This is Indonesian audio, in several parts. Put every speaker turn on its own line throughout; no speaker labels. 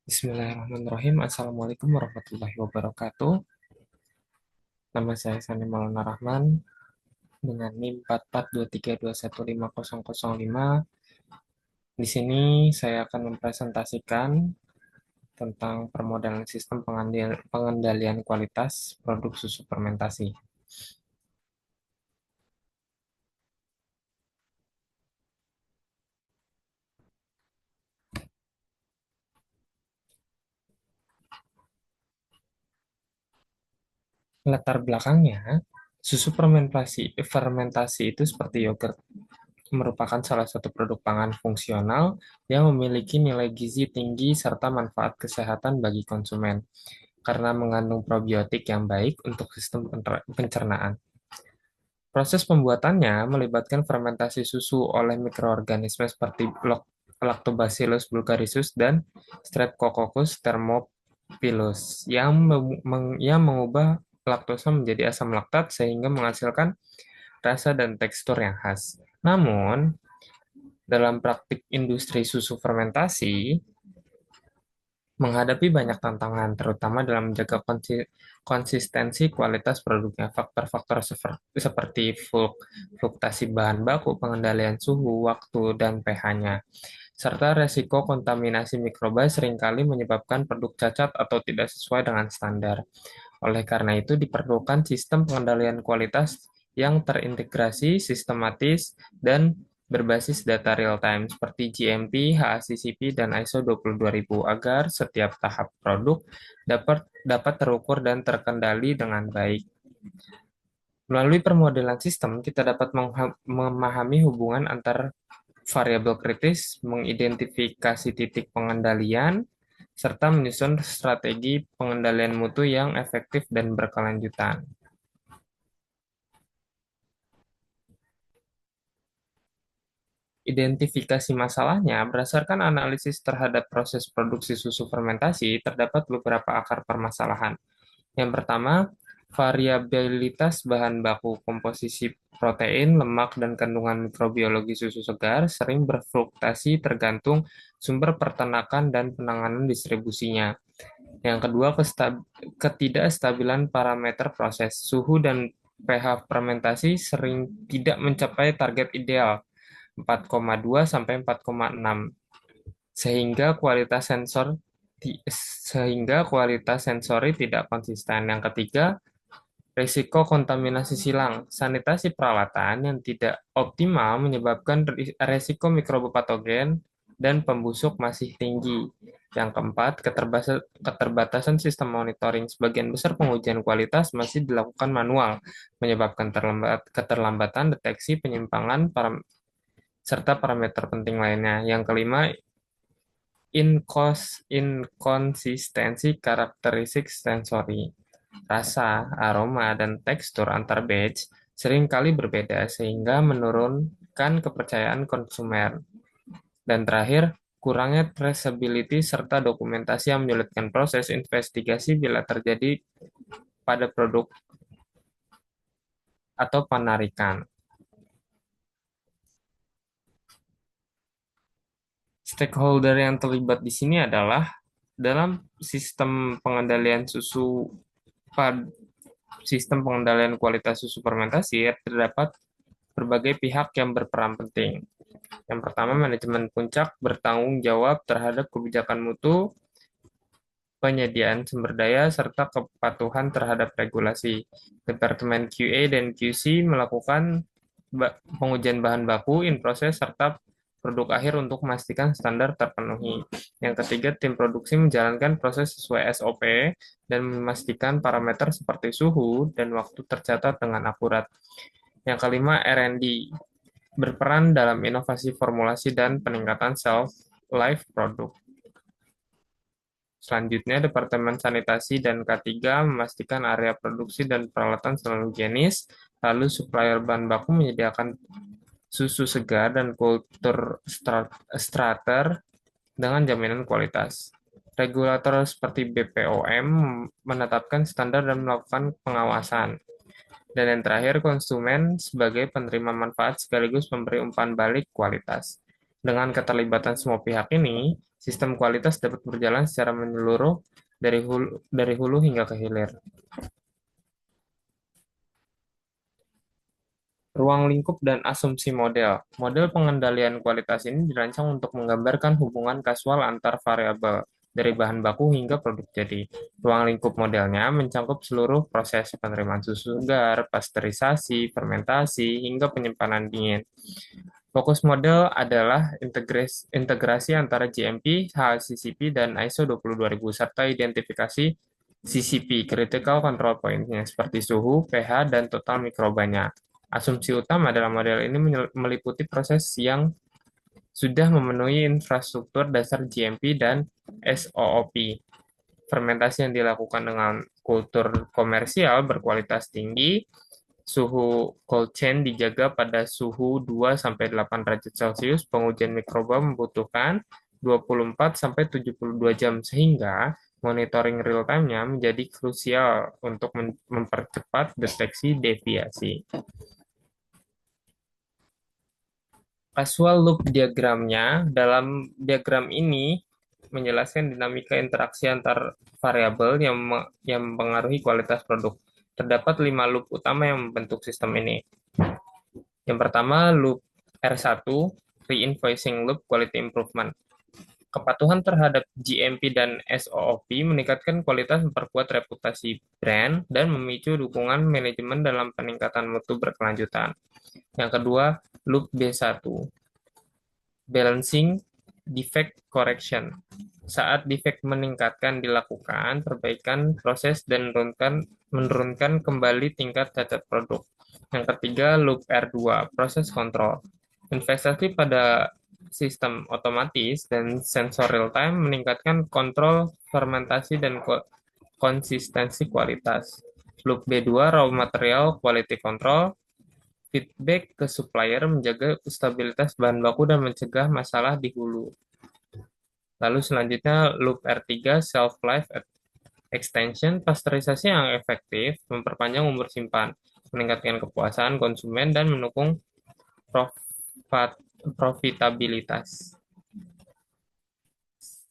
Bismillahirrahmanirrahim. Assalamualaikum warahmatullahi wabarakatuh. Nama saya Sani Maulana Rahman dengan NIM 4423215005. Di sini saya akan mempresentasikan tentang permodalan sistem pengendalian kualitas produk susu fermentasi. Latar belakangnya, susu fermentasi itu seperti yogurt merupakan salah satu produk pangan fungsional yang memiliki nilai gizi tinggi serta manfaat kesehatan bagi konsumen karena mengandung probiotik yang baik untuk sistem pencernaan. Proses pembuatannya melibatkan fermentasi susu oleh mikroorganisme seperti Lactobacillus bulgarisus dan Streptococcus thermophilus yang mengubah laktosa menjadi asam laktat sehingga menghasilkan rasa dan tekstur yang khas. Namun, dalam praktik industri susu fermentasi, menghadapi banyak tantangan, terutama dalam menjaga konsistensi kualitas produknya. Faktor-faktor seperti fluktuasi bahan baku, pengendalian suhu, waktu, dan pH-nya, serta resiko kontaminasi mikroba seringkali menyebabkan produk cacat atau tidak sesuai dengan standar. Oleh karena itu, diperlukan sistem pengendalian kualitas yang terintegrasi, sistematis, dan berbasis data real-time seperti GMP, HACCP, dan ISO 22000 agar setiap tahap produk dapat terukur dan terkendali dengan baik. Melalui permodelan sistem, kita dapat memahami hubungan antar variabel kritis, mengidentifikasi titik pengendalian, serta menyusun strategi pengendalian mutu yang efektif dan berkelanjutan. Identifikasi masalahnya berdasarkan analisis terhadap proses produksi susu fermentasi, terdapat beberapa akar permasalahan. Yang pertama, variabilitas bahan baku, komposisi protein, lemak, dan kandungan mikrobiologi susu segar sering berfluktuasi tergantung sumber peternakan dan penanganan distribusinya. Yang kedua, ketidakstabilan parameter proses. Suhu dan pH fermentasi sering tidak mencapai target ideal 4,2 sampai 4,6 sehingga kualitas sensori tidak konsisten. Yang ketiga, risiko kontaminasi silang. Sanitasi peralatan yang tidak optimal menyebabkan risiko mikroba patogen dan pembusuk masih tinggi. Yang keempat, keterbatasan sistem monitoring. Sebagian besar pengujian kualitas masih dilakukan manual, menyebabkan keterlambatan deteksi penyimpangan serta parameter penting lainnya. Yang kelima, inkonsistensi karakteristik sensori. Rasa, aroma, dan tekstur antar batch seringkali berbeda sehingga menurunkan kepercayaan konsumen. Dan terakhir, kurangnya traceability serta dokumentasi yang menyulitkan proses investigasi bila terjadi pada produk atau penarikan. Stakeholder yang terlibat di sini adalah dalam pad- sistem pengendalian kualitas susu fermentasi terdapat berbagai pihak yang berperan penting. Yang pertama, manajemen puncak bertanggung jawab terhadap kebijakan mutu, penyediaan sumber daya, serta kepatuhan terhadap regulasi. Departemen QA dan QC melakukan pengujian bahan baku, in proses, serta produk akhir untuk memastikan standar terpenuhi. Yang ketiga, tim produksi menjalankan proses sesuai SOP dan memastikan parameter seperti suhu dan waktu tercatat dengan akurat. Yang kelima, R&D berperan dalam inovasi formulasi dan peningkatan shelf life produk. Selanjutnya, Departemen Sanitasi dan K3 memastikan area produksi dan peralatan selalu higienis, lalu supplier bahan baku menyediakan susu segar dan kultur starter dengan jaminan kualitas. Regulator seperti BPOM menetapkan standar dan melakukan pengawasan. Dan yang terakhir, konsumen sebagai penerima manfaat sekaligus memberi umpan balik kualitas. Dengan keterlibatan semua pihak ini, sistem kualitas dapat berjalan secara menyeluruh dari hulu hingga ke hilir. Ruang lingkup dan asumsi model. Model pengendalian kualitas ini dirancang untuk menggambarkan hubungan kasual antar variabel dari bahan baku hingga produk jadi. Ruang lingkup modelnya mencakup seluruh proses penerimaan susu segar, pasteurisasi, fermentasi, hingga penyimpanan dingin. Fokus model adalah integrasi antara GMP, HACCP, dan ISO 22000 serta identifikasi CCP, Critical Control Point-nya, seperti suhu, pH, dan total mikrobanya. Asumsi utama dalam model ini meliputi proses yang sudah memenuhi infrastruktur dasar GMP dan SOOP. Fermentasi yang dilakukan dengan kultur komersial berkualitas tinggi, suhu cold chain dijaga pada suhu 2-8 derajat Celcius. Pengujian mikroba membutuhkan 24-72 jam sehingga monitoring real time-nya menjadi krusial untuk mempercepat deteksi deviasi. Casual loop diagramnya, dalam diagram ini menjelaskan dinamika interaksi antar variabel yang mempengaruhi kualitas produk. Terdapat 5 loop utama yang membentuk sistem ini. Yang pertama, loop R1, Reinvoicing Loop Quality Improvement. Kepatuhan terhadap GMP dan SOOP meningkatkan kualitas, memperkuat reputasi brand, dan memicu dukungan manajemen dalam peningkatan mutu berkelanjutan. Yang kedua, loop B1, Balancing Defect Correction. Saat defect meningkatkan, dilakukan perbaikan proses dan menurunkan kembali tingkat cacat produk. Yang ketiga, loop R2, proses kontrol. Investasi pada sistem otomatis dan sensor real time meningkatkan kontrol fermentasi dan konsistensi kualitas. Loop B2, raw material quality control. Feedback ke supplier menjaga stabilitas bahan baku dan mencegah masalah di hulu. Lalu selanjutnya loop R3, shelf life extension, pasteurisasi yang efektif, memperpanjang umur simpan, meningkatkan kepuasan konsumen, dan mendukung profitabilitas.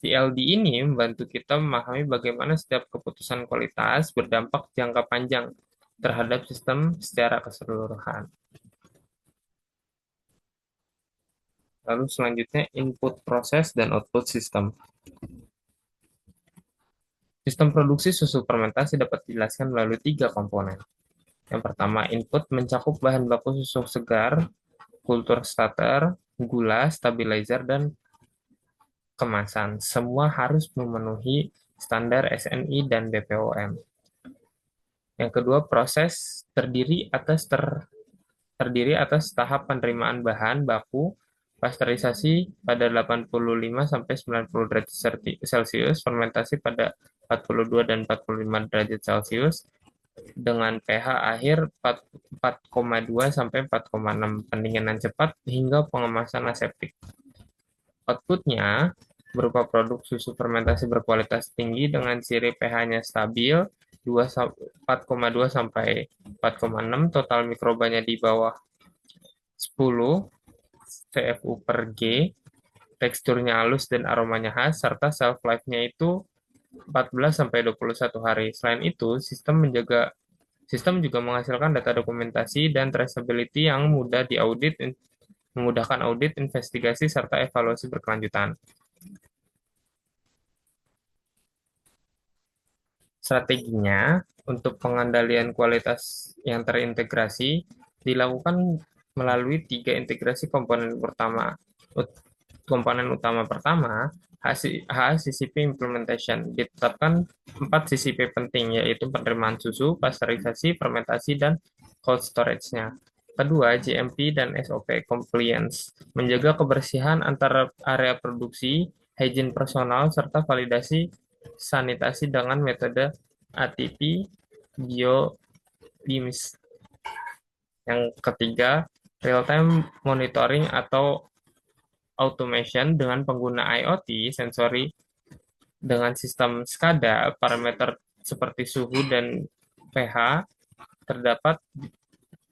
CLD ini membantu kita memahami bagaimana setiap keputusan kualitas berdampak jangka panjang terhadap sistem secara keseluruhan. Lalu selanjutnya input proses dan output sistem. Sistem produksi susu fermentasi dapat dijelaskan melalui 3 komponen. Yang pertama, input mencakup bahan baku susu segar, kultur starter, gula, stabilizer, dan kemasan. Semua harus memenuhi standar SNI dan BPOM. Yang kedua, proses terdiri atas tahap penerimaan bahan baku, pasteurisasi pada 85-90 derajat Celcius, fermentasi pada 42 dan 45 derajat Celcius, dengan pH akhir 4,2 sampai 4,6, pendinginan cepat hingga pengemasan aseptik. Outputnya berupa produk susu fermentasi berkualitas tinggi dengan siri pH-nya stabil 4,2 sampai 4,6, total mikrobanya di bawah 10 CFU per G, teksturnya halus dan aromanya khas, serta shelf life-nya itu 14 sampai 21 hari. Selain itu, sistem juga menghasilkan data dokumentasi dan traceability yang memudahkan audit, investigasi, serta evaluasi berkelanjutan. Strateginya untuk pengendalian kualitas yang terintegrasi dilakukan melalui 3 integrasi komponen pertama. Komponen utama pertama, HACCP Implementation. Ditetapkan 4 CCP penting, yaitu penerimaan susu, pasteurisasi, fermentasi, dan cold storage-nya. Kedua, GMP dan SOP Compliance. Menjaga kebersihan antara area produksi, hygiene personal, serta validasi sanitasi dengan metode ATP BioBIMS. Yang ketiga, real-time monitoring atau automation dengan pengguna IoT sensori dengan sistem SCADA, parameter seperti suhu dan pH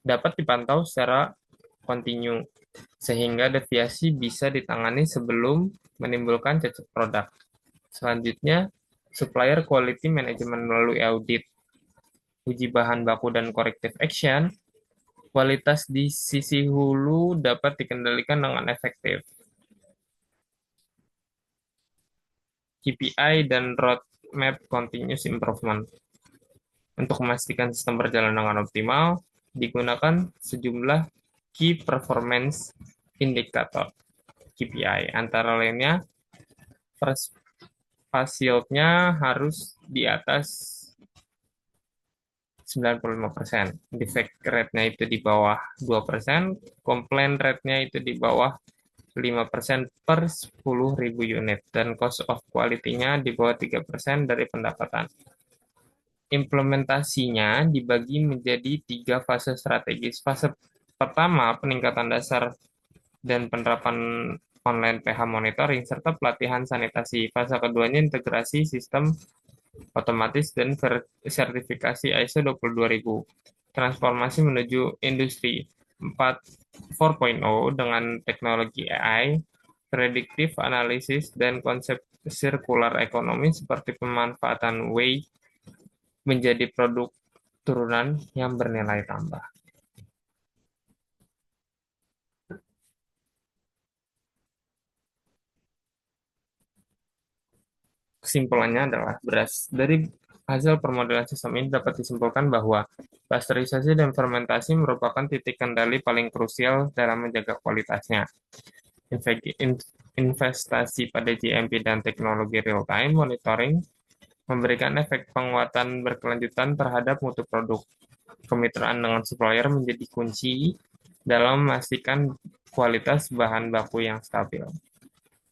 dapat dipantau secara kontinu. sehingga deviasi bisa ditangani sebelum menimbulkan cacat produk. Selanjutnya, supplier quality management melalui audit, uji bahan baku, dan corrective action. Kualitas di sisi hulu dapat dikendalikan dengan efektif. KPI dan roadmap continuous improvement. Untuk memastikan sistem berjalan dengan optimal, digunakan sejumlah key performance indicator KPI. Antara lainnya, first pass yield-nya harus di atas 95%, defect rate-nya itu di bawah 2%, complaint rate-nya itu di bawah 5% per 10.000 unit, dan cost of quality-nya di bawah 3% dari pendapatan. Implementasinya dibagi menjadi 3 fase strategis. Fase pertama, peningkatan dasar dan penerapan online PH monitoring, serta pelatihan sanitasi. Fase keduanya, integrasi sistem otomatis dan sertifikasi ISO 22000. Transformasi menuju industri 4.0 dengan teknologi AI, predictive analysis, dan konsep circular ekonomi seperti pemanfaatan waste menjadi produk turunan yang bernilai tambah. Kesimpulannya adalah dari hasil permodelan sistem ini dapat disimpulkan bahwa pasteurisasi dan fermentasi merupakan titik kendali paling krusial dalam menjaga kualitasnya. Investasi pada GMP dan teknologi real-time monitoring memberikan efek penguatan berkelanjutan terhadap mutu produk. Kemitraan dengan supplier menjadi kunci dalam memastikan kualitas bahan baku yang stabil.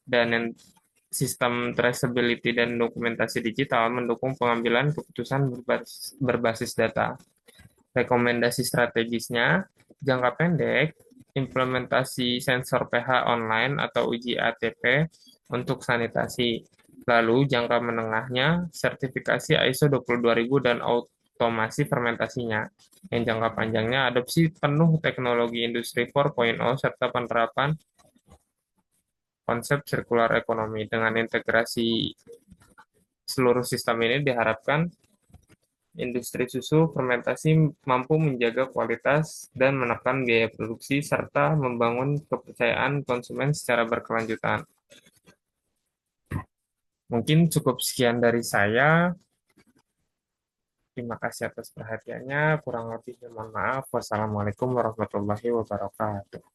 Dan sistem traceability dan dokumentasi digital mendukung pengambilan keputusan berbasis data. Rekomendasi strategisnya, jangka pendek, implementasi sensor pH online atau uji ATP untuk sanitasi. Lalu jangka menengahnya, sertifikasi ISO 22000 dan otomasi fermentasinya. Yang jangka panjangnya, adopsi penuh teknologi industri 4.0 serta penerapan konsep sirkular ekonomi. Dengan integrasi seluruh sistem ini diharapkan industri susu fermentasi mampu menjaga kualitas dan menekan biaya produksi serta membangun kepercayaan konsumen secara berkelanjutan. Mungkin cukup sekian dari saya. Terima kasih atas perhatiannya. Kurang lebihnya mohon maaf. Wassalamualaikum warahmatullahi wabarakatuh.